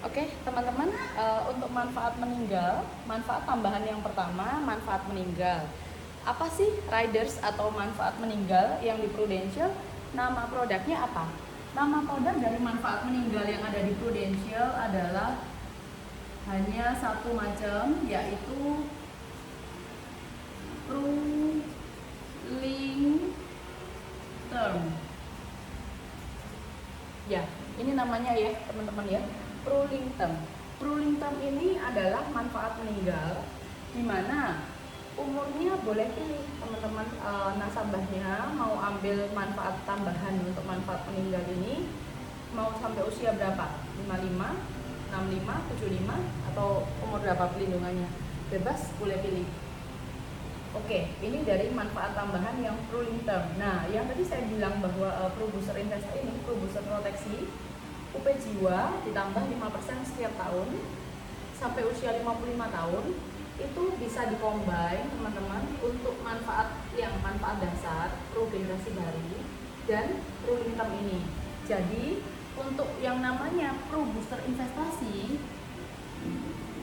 Oke, teman-teman, untuk manfaat meninggal, manfaat tambahan yang pertama, manfaat meninggal. Apa sih riders atau manfaat meninggal yang di Prudential? Nama produknya apa? Nama produk dari manfaat meninggal yang ada di Prudential adalah hanya satu macam, yaitu Pru-Link Term. Ya, ini namanya ya teman-teman ya, Pru-Link Term. Pru-Link Term ini adalah manfaat meninggal, di mana umurnya boleh pilih teman-teman, nasabahnya mau ambil manfaat tambahan untuk manfaat meninggal ini mau sampai usia berapa? 55, 65, 75 atau umur berapa pelindungannya? Bebas, boleh pilih. Oke, ini dari manfaat tambahan yang Pru-Link Term. Nah, yang tadi saya bilang bahwa Pro Booster Invest ini, Pro Booster proteksi UP jiwa ditambah 5% setiap tahun sampai usia 55 tahun, itu bisa dikombin teman-teman untuk manfaat dasar Pro Generasi Baru dan Pru-Link Term ini. Jadi untuk yang namanya Pro Booster investasi,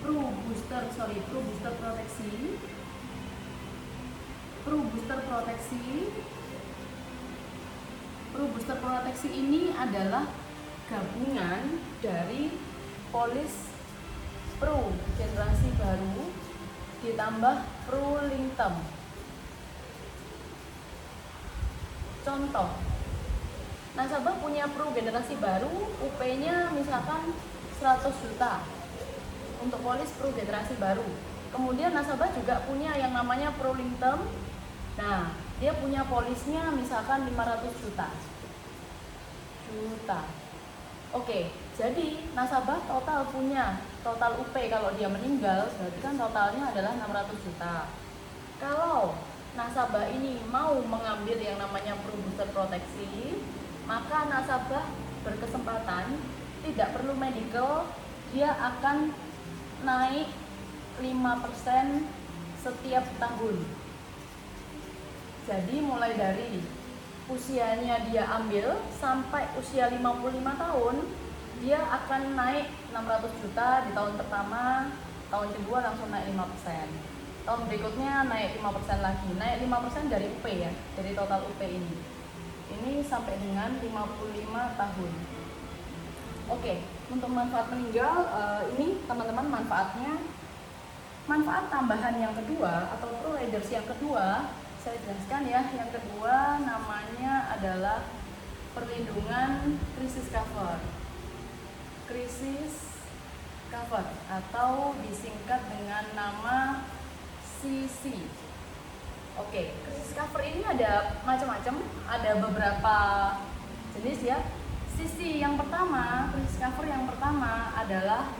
Pro Booster proteksi, Pro Booster proteksi ini adalah gabungan dari polis Pro Generasi Baru ditambah Pru-Link Term. Contoh, nasabah punya Pro Generasi Baru, UP-nya misalkan 100 juta untuk polis Pro Generasi Baru. Kemudian nasabah juga punya yang namanya Pru-Link Term. Nah, dia punya polisnya misalkan 500 juta. Oke, jadi nasabah total UP kalau dia meninggal, berarti kan totalnya adalah 600 juta. Kalau nasabah ini mau mengambil yang namanya Pro Booster proteksi, maka nasabah berkesempatan tidak perlu medical, dia akan naik 5% setiap tahun. Jadi mulai dari usianya dia ambil sampai usia 55 tahun, dia akan naik 600 juta di tahun pertama, tahun kedua langsung naik 5%. Tahun berikutnya naik 5% lagi, naik 5% dari UP ya, dari total UP ini. Ini sampai dengan 55 tahun. Oke, untuk manfaat meninggal, ini teman-teman manfaatnya. Manfaat tambahan yang kedua atau Pro Riders yang kedua, saya jelaskan ya. Yang kedua namanya adalah perlindungan krisis cover. Krisis cover atau disingkat dengan nama CC. Oke, krisis cover ini ada macam-macam, ada beberapa jenis ya. CC yang pertama, krisis cover yang pertama adalah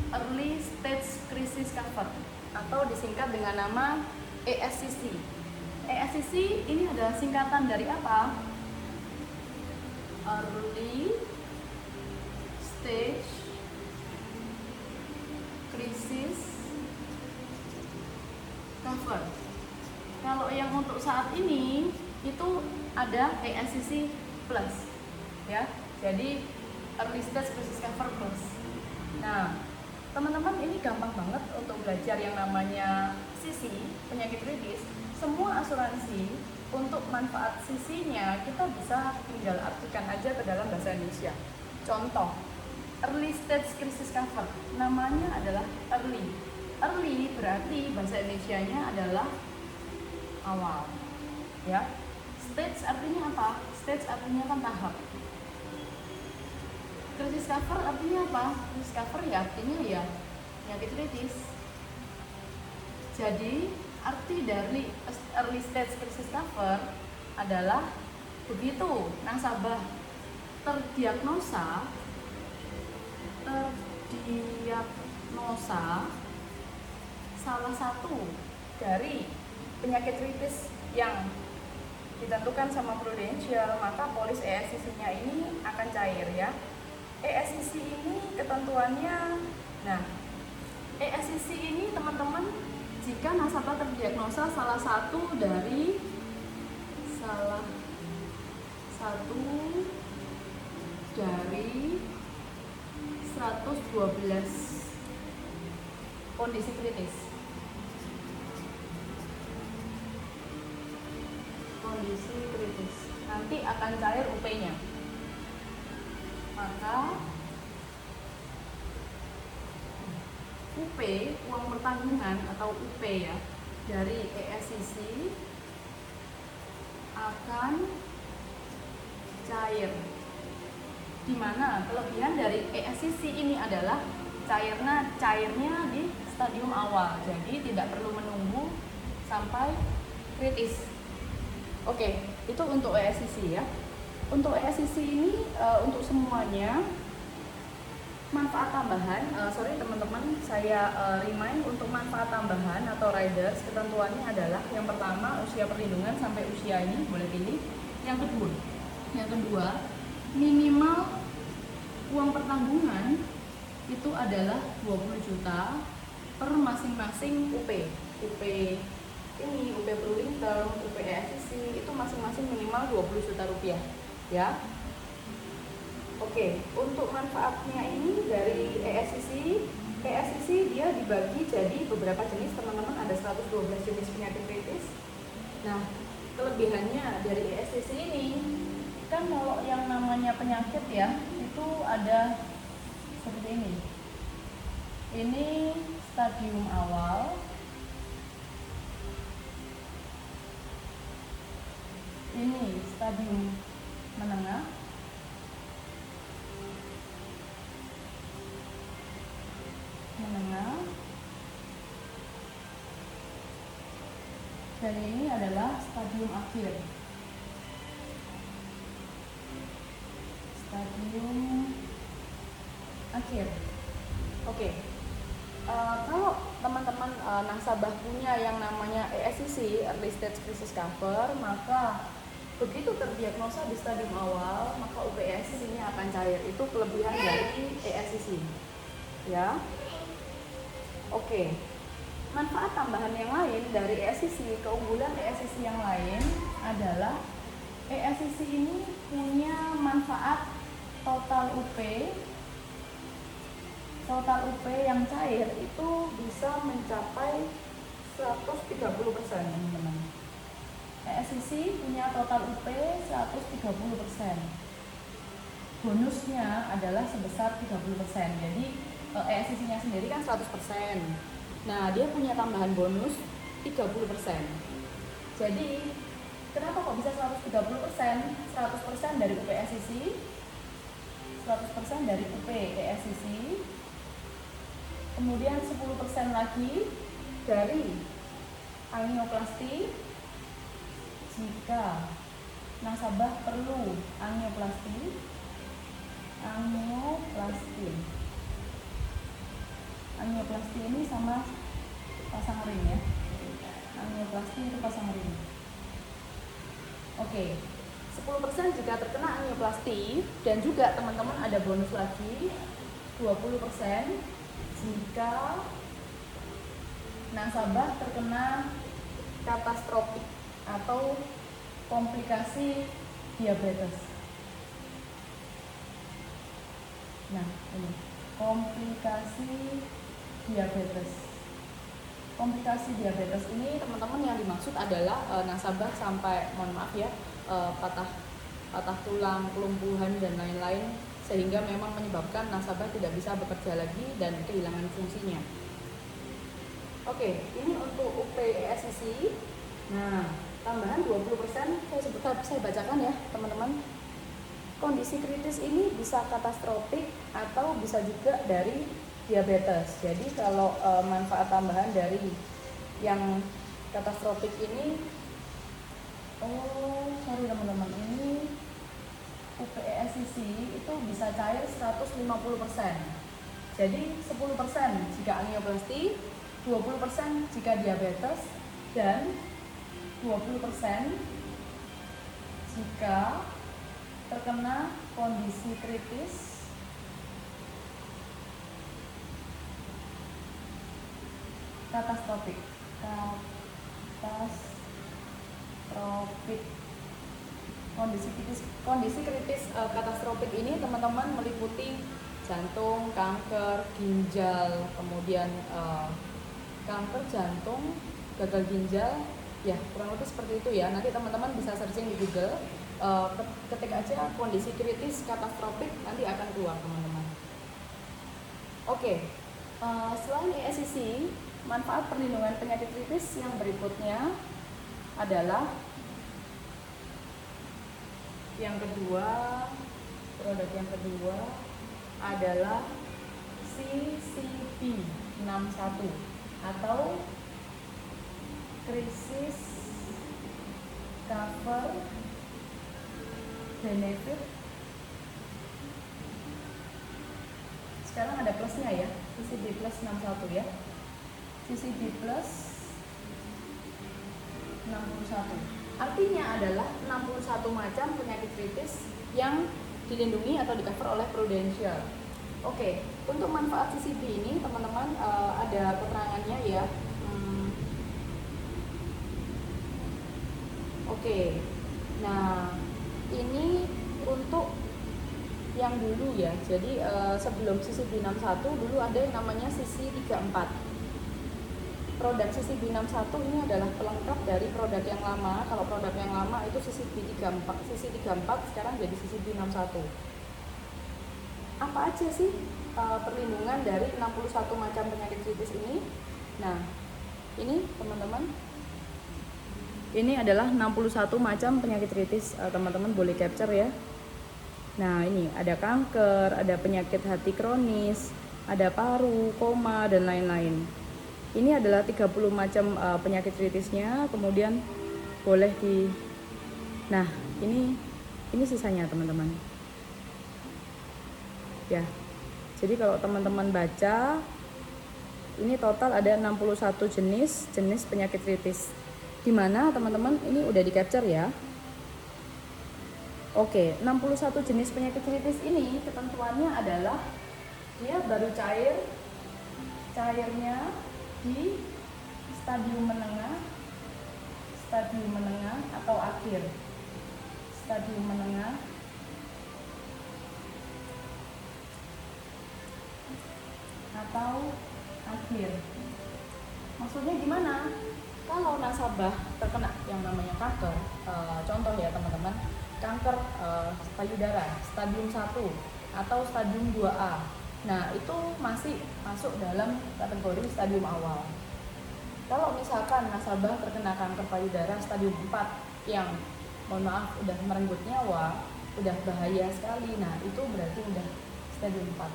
Early Stage Crisis Cover atau disingkat dengan nama ESCC. ESCC ini adalah singkatan dari apa? Early Stage Crisis Cover. Kalau yang untuk saat ini itu ada ESCC Plus, ya. Jadi Early Stage Crisis Cover Plus. Nah, teman-teman, ini gampang banget untuk belajar yang namanya CC, penyakit kritis. Semua asuransi untuk manfaat CC-nya kita bisa tinggal artikan aja ke dalam bahasa Indonesia. Contoh, early stage crisis cover, namanya adalah early. Early berarti bahasa Indonesianya adalah awal, ya. Stage artinya apa? Stage artinya kan tahap. Krisis cover artinya apa? Krisis cover ya artinya ya penyakit kritis. Jadi arti dari early stage krisis cover adalah begitu nasabah terdiagnosa salah satu dari penyakit kritis yang ditentukan sama Prudential, maka polis ESCC-nya ini akan cair ya. ESCC ini ketentuannya, nah ESCC ini teman-teman, jika nasabah terdiagnosa salah satu dari 112 kondisi kritis. Kondisi kritis. Nanti akan cair UP-nya. Maka UP, uang pertanggungan atau UP ya, dari ESCC akan cair. Di mana kelebihan dari ESCC ini adalah cairnya di stadium awal, jadi tidak perlu menunggu sampai kritis. Oke, itu untuk ESCC ya. Untuk ESCC ini untuk semuanya manfaat tambahan, teman-teman, saya remind untuk manfaat tambahan atau riders, ketentuannya adalah yang pertama usia perlindungan sampai usia ini boleh pilih. Yang kedua minimal uang pertanggungan itu adalah 20 juta per masing-masing UP ini, UP ruling term, UP ESCC itu masing-masing minimal 20 juta rupiah ya. Oke, untuk manfaatnya ini dari ESCC dia dibagi jadi beberapa jenis, teman-teman, ada 112 jenis penyakit kritis. Nah, kelebihannya dari ESCC ini kan kalau yang namanya penyakit ya, itu ada seperti ini. Ini stadium awal. Ini stadium menengah. Dan ini adalah stadium akhir. Oke. Kalau teman-teman nasabah punya yang namanya ESCC, Early Stage Crisis Cover, maka begitu terdiagnosa di stadium awal, maka UP ESCC ini akan cair. Itu kelebihan dari ESCC. Ya. Oke. Manfaat tambahan yang lain dari ESCC, keunggulan ESCC yang lain adalah ESCC ini punya manfaat total UP yang cair itu bisa mencapai 130%, teman-teman. ESCC punya total UP 130%. Bonusnya adalah sebesar 30%. Jadi ESCC-nya sendiri kan 100%. Nah, dia punya tambahan bonus 30%. Jadi, kenapa kok bisa 130%? 100% dari UP ESCC, 100% dari UP ESCC, kemudian 10% lagi dari angioplasti jika nasabah perlu angioplasti. Angioplasti ini sama pasang ring ya. Angioplasti itu pasang ring. Oke. 10% jika terkena angioplasti, dan juga teman-teman ada bonus lagi 20% jika nasabah terkena katastropik atau komplikasi diabetes. Nah, ini komplikasi diabetes ini, teman-teman, yang dimaksud adalah nasabah sampai, mohon maaf ya, patah tulang, kelumpuhan dan lain-lain, sehingga memang menyebabkan nasabah tidak bisa bekerja lagi dan kehilangan fungsinya. Oke, ini untuk UP ESCC. Nah, tambahan 20% saya bacakan ya, teman-teman. Kondisi kritis ini bisa katastropik atau bisa juga dari diabetes. Jadi kalau manfaat tambahan dari yang katastropik ini, teman-teman, ini UP ESCC itu bisa cair 150%. Jadi 10% jika angioplasti, 20% jika diabetes, dan 20% jika terkena kondisi kritis katastropik. Kondisi kritis katastropik ini, teman-teman, meliputi jantung, kanker, ginjal, kemudian kanker jantung, gagal ginjal, ya kurang lebih seperti itu ya. Nanti teman-teman bisa searching di Google, ketik aja kondisi kritis katastrofik, nanti akan keluar teman-teman. Oke, selain ESCC, manfaat perlindungan penyakit kritis yang berikutnya adalah produk yang kedua adalah CCB 61 atau Crisis Cover Benefit. Sekarang ada plusnya ya, CCB plus 61 ya, CCB plus 61. Artinya adalah 61 macam penyakit kritis yang dilindungi atau di cover oleh Prudential. Oke, untuk manfaat CCB ini teman-teman ada keterangannya ya. Oke, nah ini untuk yang dulu ya. Jadi sebelum CCB 61 dulu ada yang namanya CC 34. Produk CCB 61 ini adalah pelengkap dari produk yang lama. Kalau produk yang lama itu CCB 34, CC 34 sekarang jadi CCB 61. Apa aja sih perlindungan dari 61 macam penyakit kritis ini? Nah, ini teman-teman, ini adalah 61 macam penyakit kritis, teman-teman boleh capture ya. Nah, ini ada kanker, ada penyakit hati kronis, ada paru, koma, dan lain-lain. Ini adalah 30 macam penyakit kritisnya, kemudian boleh di... Nah, ini sisanya teman-teman. Ya, jadi kalau teman-teman baca, ini total ada 61 jenis penyakit kritis. Dimana teman-teman ini udah di capture ya. Oke, 61 jenis penyakit kritis ini ketentuannya adalah dia baru cairnya di stadium menengah atau akhir. Stadium menengah atau akhir. Maksudnya gimana? Kalau nasabah terkena yang namanya kanker, contoh ya teman-teman, kanker payudara stadium 1 atau stadium 2A. Nah, itu masih masuk dalam kategori stadium awal. Kalau misalkan nasabah terkena kanker payudara stadium 4 yang mohon maaf udah merenggut nyawa, udah bahaya sekali. Nah, itu berarti udah stadium 4.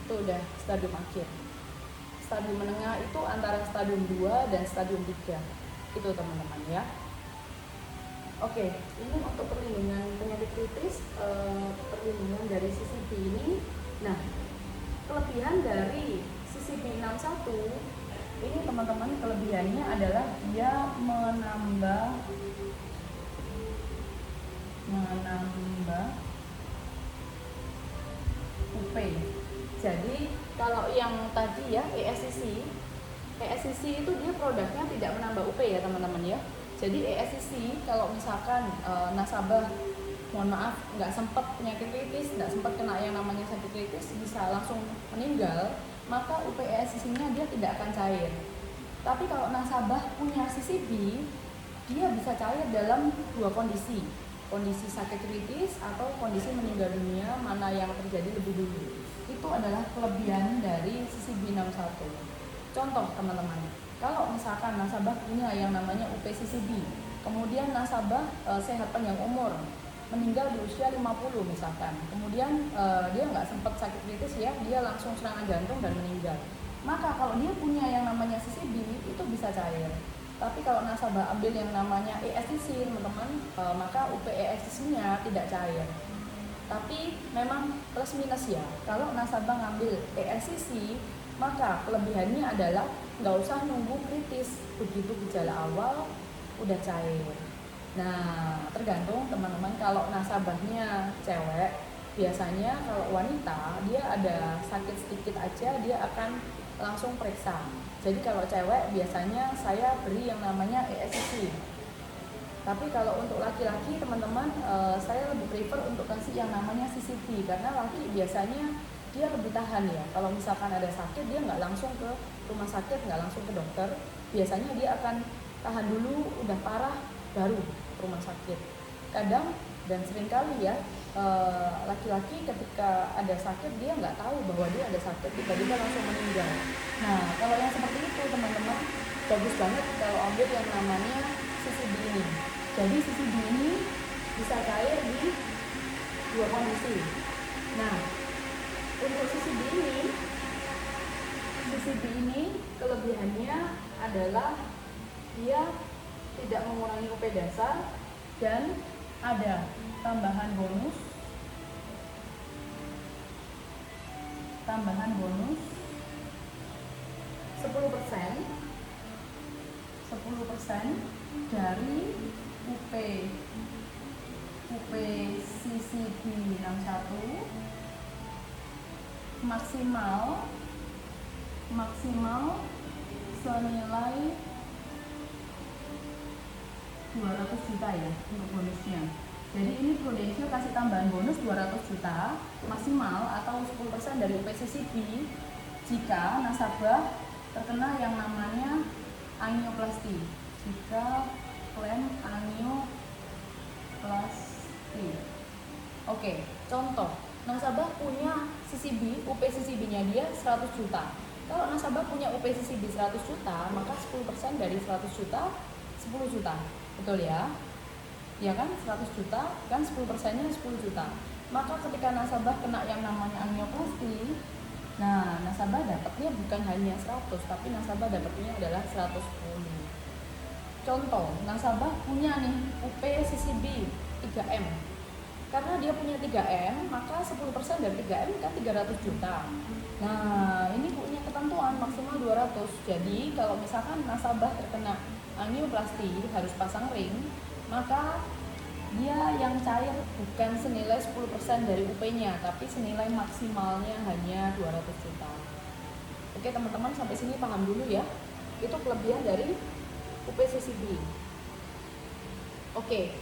Itu udah stadium akhir. Stadium menengah itu antara stadium 2 dan stadium 3. Itu teman-teman ya. Oke, ini untuk perlindungan penyakit kritis, perlindungan dari CCB ini. Nah, kelebihan dari CCB 61 ini teman-teman, kelebihannya adalah dia menambah UP. Jadi kalau yang tadi ya ESCC itu dia produknya tidak menambah UP ya teman-teman ya. Jadi ESCC kalau misalkan nasabah mohon maaf nggak sempat penyakit kritis, nggak sempat kena yang namanya sakit kritis, bisa langsung meninggal, maka UP ESCC-nya dia tidak akan cair. Tapi kalau nasabah punya CCB, dia bisa cair dalam dua kondisi sakit kritis atau kondisi meninggal dunia, mana yang terjadi lebih dulu. Itu adalah kelebihan dari CCB 61. Contoh teman-teman, kalau misalkan nasabah punya yang namanya UP CCB, kemudian nasabah sehat panjang umur, meninggal di usia 50 misalkan, kemudian dia nggak sempat sakit kritis ya, dia langsung serangan jantung dan meninggal, maka kalau dia punya yang namanya CCB itu bisa cair. Tapi kalau nasabah ambil yang namanya ESCC teman-teman, maka UP ESCC-nya tidak cair. Tapi memang plus minus ya, kalau nasabah ngambil ESCC, maka kelebihannya adalah nggak usah nunggu kritis, begitu gejala awal udah cair. Nah, tergantung teman-teman, kalau nasabahnya cewek, biasanya kalau wanita dia ada sakit sedikit aja dia akan langsung periksa. Jadi kalau cewek biasanya saya beri yang namanya ESCC. Tapi kalau untuk laki-laki teman-teman, saya lebih prefer untuk kasih yang namanya CCB, karena laki biasanya dia lebih tahan ya. Kalau misalkan ada sakit, dia nggak langsung ke rumah sakit, nggak langsung ke dokter. Biasanya dia akan tahan dulu, udah parah baru ke rumah sakit. Kadang dan seringkali ya, laki-laki ketika ada sakit dia nggak tahu bahwa dia ada sakit, tiba-tiba langsung meninggal. Nah, kalau yang seperti itu teman-teman, bagus banget kalau ambil yang namanya CCB ini. Jadi CCB ini bisa cair di dua kondisi. Nah, untuk CCB ini kelebihannya adalah dia tidak mengurangi UP dasar dan ada tambahan bonus 10% dari UP CCB 61 maksimal senilai 200 juta ya untuk bonusnya. Jadi ini Prudential kasih tambahan bonus 200 juta maksimal atau 10% dari UP CCB jika nasabah terkena yang namanya angioplasti. Jika klaim angioplasti. Oke, contoh, nasabah punya CCB, UP CCB-nya dia 100 juta. Kalau nasabah punya UP CCB 100 juta, maka 10% dari 100 juta 10 juta. Betul ya? Ya kan, 100 juta kan 10%-nya 10 juta. Maka ketika nasabah kena yang namanya angioplasti, nah nasabah dapatnya bukan hanya 100, tapi nasabah dapatnya adalah 110. Contoh, nasabah punya nih UP CCB 3M. Karena dia punya 3M, maka 10% dari 3M kan 300 juta. Nah, ini punya ketentuan maksimal 200. Jadi, kalau misalkan nasabah terkena angioplasti harus pasang ring, maka dia yang cair bukan senilai 10% dari UP-nya, tapi senilai maksimalnya hanya 200 juta. Oke teman-teman, sampai sini paham dulu ya. Itu kelebihan dari UP CCB. Oke,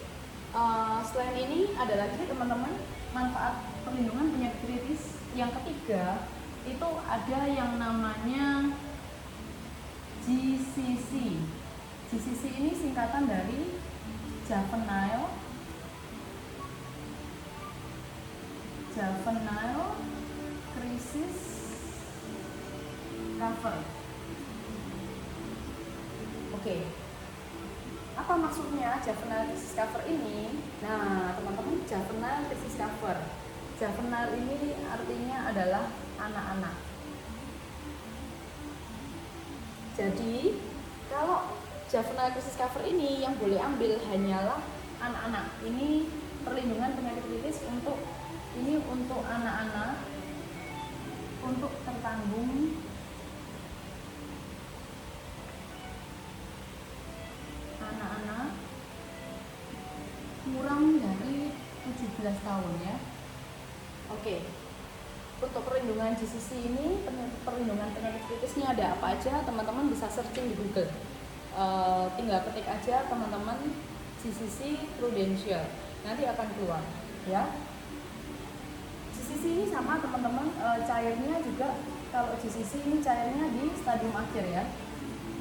selain ini ada lagi teman-teman manfaat perlindungan penyakit kritis. Yang ketiga itu ada yang namanya GCC. GCC ini singkatan dari Juvenile Crisis Cover. Oke. Apa maksudnya Juvenile Crisis Cover ini? Nah, teman-teman, Juvenile Crisis Cover. Juvenile ini artinya adalah anak-anak. Jadi, kalau Juvenile Crisis Cover ini yang boleh ambil hanyalah anak-anak. Ini perlindungan penyakit kritis untuk anak-anak, untuk tertanggung anak-anak kurang dari 17 tahun ya. Oke. Untuk perlindungan GCC ini, perlindungan penyakit kritisnya ada apa aja, teman-teman bisa searching di Google. Tinggal ketik aja teman-teman GCC Prudential, nanti akan keluar ya. GCC ini sama teman-teman, cairnya juga kalau GCC ini cairnya di stadium akhir ya.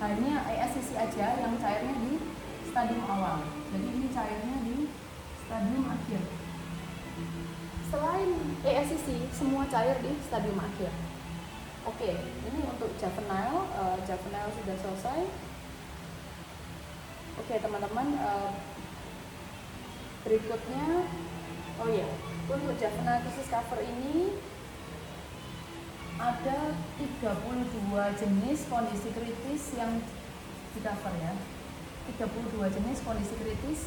Hanya ESCC aja yang cairnya di stadium awal. Jadi ini cairnya di stadium akhir. Selain ESCC, semua cair di stadium akhir. Oke, ini untuk Juvenile, Juvenile sudah selesai. Oke teman-teman, berikutnya, oh ya, untuk Juvenile Crisis Cover ini ada 32 jenis kondisi kritis yang di cover ya. 32 jenis kondisi kritis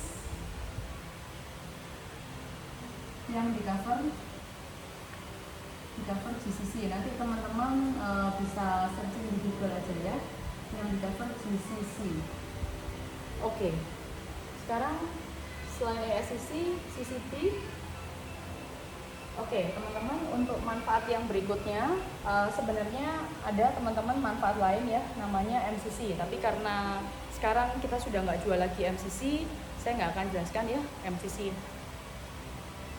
yang di cover GCC. Nanti teman-teman bisa searching di Google aja ya, yang di cover GCC. Oke, sekarang selain ESCC, CCT. Oke teman-teman, untuk manfaat yang berikutnya, sebenarnya ada teman-teman manfaat lain ya, namanya MCC. Tapi karena sekarang kita sudah nggak jual lagi MCC, saya nggak akan jelaskan ya MCC.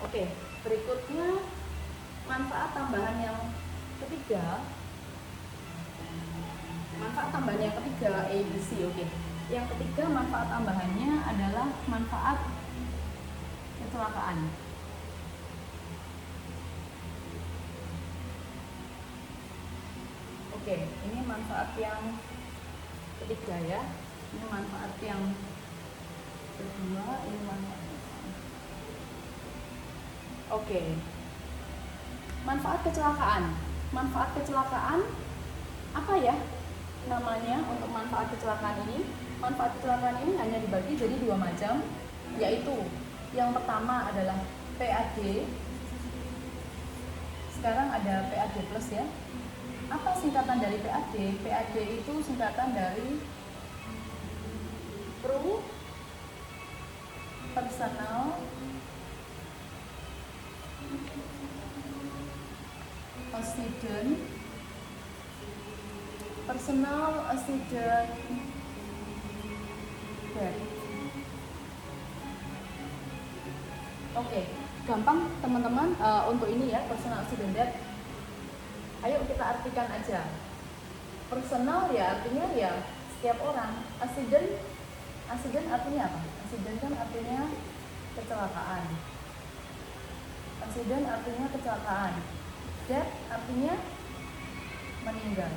Oke, berikutnya manfaat tambahan yang ketiga, ABC, oke. Yang ketiga manfaat tambahannya adalah manfaat kecelakaan. Oke, ini manfaat yang ketiga ya. Ini manfaat yang kedua, ini manfaat. Oke. Manfaat kecelakaan. Manfaat kecelakaan apa ya namanya untuk manfaat kecelakaan ini? Manfaat kecelakaan ini hanya dibagi jadi dua macam, yaitu yang pertama adalah PAD. Sekarang ada PAD plus ya. Apa singkatan dari PAD? PAD itu singkatan dari personal accident death. Oke, gampang teman-teman untuk ini ya, personal accident death. Ayo kita artikan aja. Personal ya artinya ya setiap orang. Accident artinya apa? Accident kan artinya kecelakaan. Accident artinya kecelakaan. Death artinya meninggal.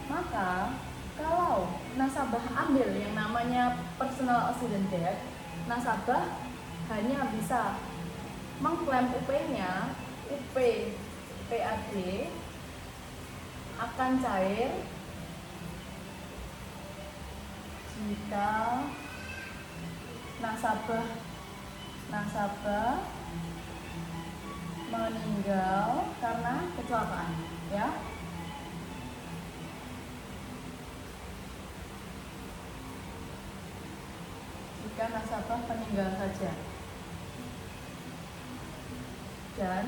Maka kalau nasabah ambil yang namanya personal accident death, nasabah hanya bisa mengklaim UP-nya, UP PAD akan cair jika nasabah meninggal karena kecelakaan ya. Jika nasabah meninggal saja, dan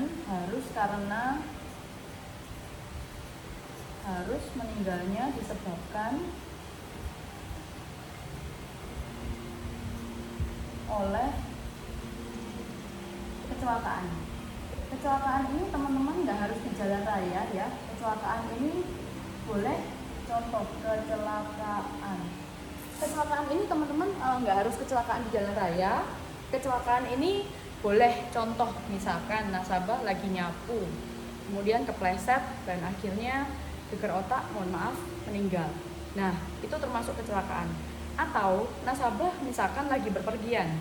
harus meninggalnya disebabkan oleh kecelakaan. Kecelakaan ini teman-teman nggak harus di jalan raya ya. Kecelakaan ini boleh contoh kecelakaan. Kecelakaan ini teman-teman nggak harus kecelakaan di jalan raya. Kecelakaan ini boleh contoh misalkan nasabah lagi nyapu, kemudian kepleset dan akhirnya geger otak, mohon maaf, meninggal. Nah, itu termasuk kecelakaan. Atau nasabah misalkan lagi berpergian,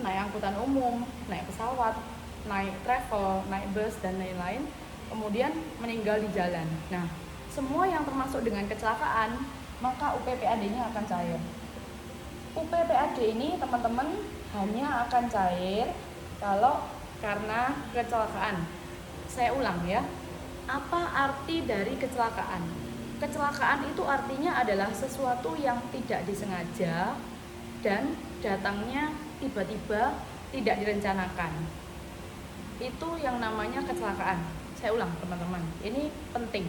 naik angkutan umum, naik pesawat, naik travel, naik bus dan lain-lain, kemudian meninggal di jalan. Nah, semua yang termasuk dengan kecelakaan, maka UPPAD-nya akan cair. UPPAD ini teman-teman hanya akan cair kalau karena kecelakaan. Saya ulang ya. Apa arti dari kecelakaan? Kecelakaan itu artinya adalah sesuatu yang tidak disengaja dan datangnya tiba-tiba, tidak direncanakan. Itu yang namanya kecelakaan. Saya ulang teman-teman, ini penting.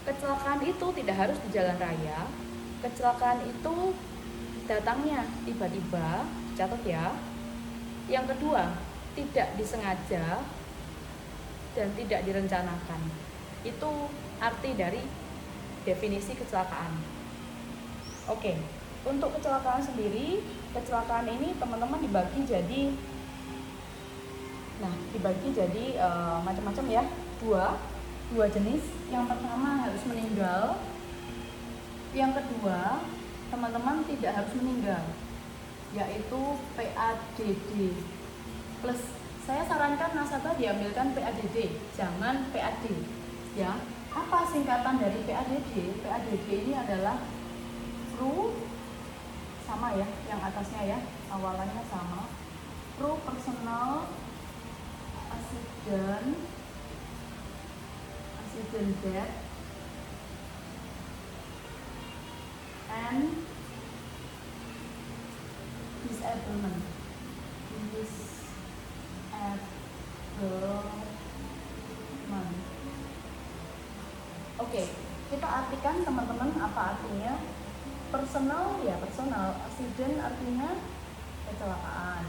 Kecelakaan itu tidak harus di jalan raya. Kecelakaan itu datangnya tiba-tiba, catat ya. Yang kedua, tidak disengaja dan tidak direncanakan. Itu arti dari definisi kecelakaan. Oke, untuk kecelakaan sendiri, kecelakaan ini teman-teman dibagi jadi macam-macam ya. Dua jenis. Yang pertama harus meninggal. Yang kedua, teman-teman tidak harus meninggal, yaitu PADD plus. Saya sarankan nasabah diambilkan PADD, jangan PAD ya. Apa singkatan dari PADD? PADD ini adalah sama ya, yang atasnya ya, awalannya sama. Personal accident death and disablement. Oke, kita artikan teman-teman apa artinya. Personal ya, personal. Accident artinya kecelakaan.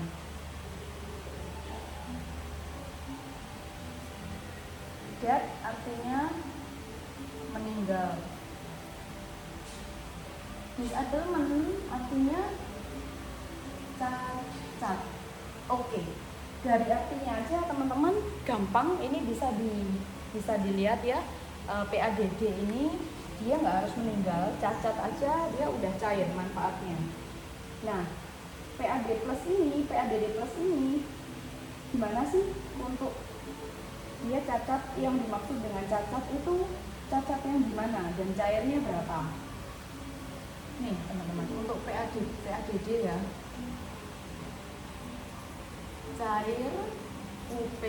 Dead artinya meninggal. Disablement artinya cacat. Oke. Dari artinya aja teman-teman gampang, ini bisa dilihat ya. PADD ini dia nggak harus meninggal, cacat aja dia udah cair manfaatnya. Nah, PADD plus ini gimana sih untuk dia cacat? Yang dimaksud dengan cacat itu cacat yang gimana dan cairnya berapa? Nih teman-teman, untuk PADD ya, cair UP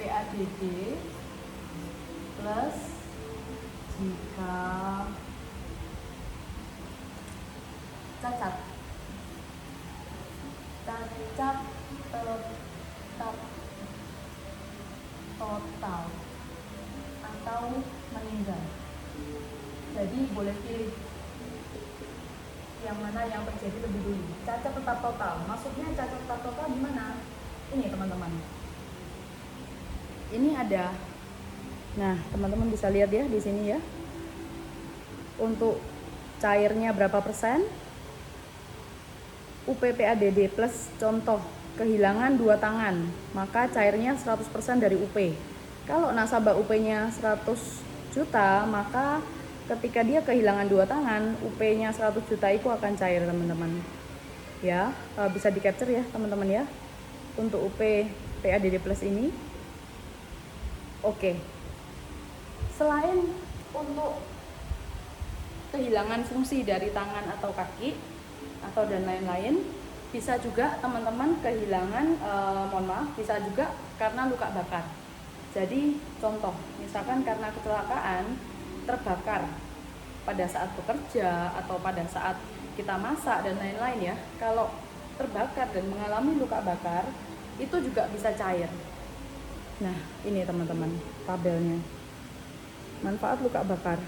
PADD plus jika cacat tetap total atau meninggal. Jadi boleh pilih yang mana yang terjadi lebih dulu. Cacat tetap total, maksudnya cacat tetap total gimana? Ini teman-teman, ini ada. Nah teman-teman bisa lihat ya di sini ya, untuk cairnya berapa persen. UPPADD plus contoh kehilangan 2 tangan, maka cairnya 100% dari UP. Kalau nasabah UP-nya 100 juta, maka ketika dia kehilangan 2 tangan, UP-nya 100 juta itu akan cair teman-teman. Ya, bisa di capture ya teman-teman ya, untuk UP PADD plus ini. Oke. Selain untuk kehilangan fungsi dari tangan atau kaki atau dan lain-lain, bisa juga teman-teman kehilangan, bisa juga karena luka bakar. Jadi contoh, misalkan karena kecelakaan terbakar pada saat bekerja atau pada saat kita masak dan lain-lain ya, kalau terbakar dan mengalami luka bakar itu juga bisa cair. Nah ini teman-teman tabelnya, manfaat luka bakar.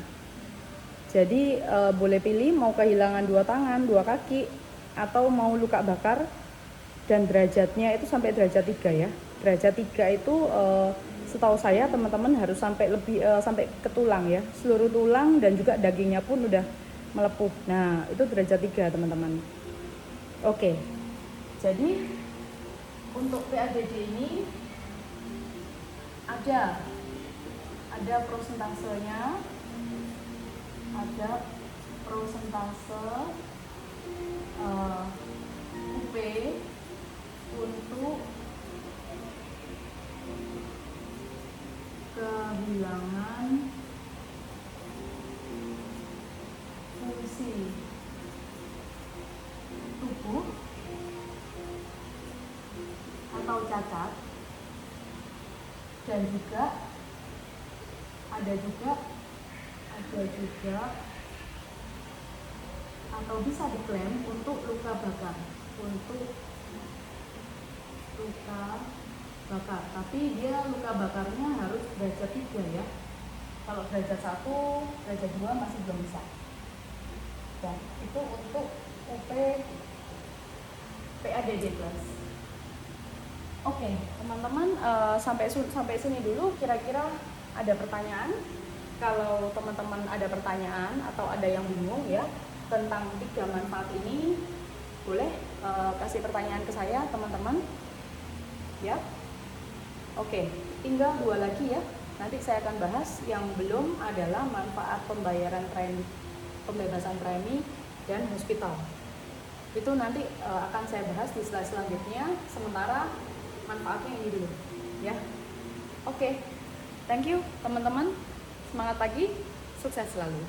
Jadi boleh pilih mau kehilangan 2 tangan, 2 kaki, atau mau luka bakar, dan derajatnya itu sampai derajat 3 ya. Derajat 3 itu setahu saya teman-teman harus sampai sampai ke tulang ya. Seluruh tulang dan juga dagingnya pun udah melepuh. Nah, itu derajat 3 teman-teman. Oke. Jadi untuk PADD ini ada prosentasenya, ada prosentase UP untuk kehilangan fungsi tubuh atau cacat, dan juga ada juga atau bisa diklaim untuk luka bakar, tapi dia luka bakarnya harus derajat 3 ya. Kalau derajat 1, derajat 2 masih belum bisa. Dan itu untuk UP PADD plus. Oke, teman-teman, sampai sini dulu. Kira-kira ada pertanyaan? Kalau teman-teman ada pertanyaan atau ada yang bingung ya tentang 3 manfaat ini, boleh kasih pertanyaan ke saya teman-teman ya. Oke, tinggal 2 lagi ya. Nanti saya akan bahas. Yang belum adalah manfaat pembayaran premi, pembebasan premi dan hospital. Itu nanti akan saya bahas di slide selanjutnya. Sementara manfaatnya ini dulu ya. Oke, thank you teman-teman. Semangat pagi, sukses selalu.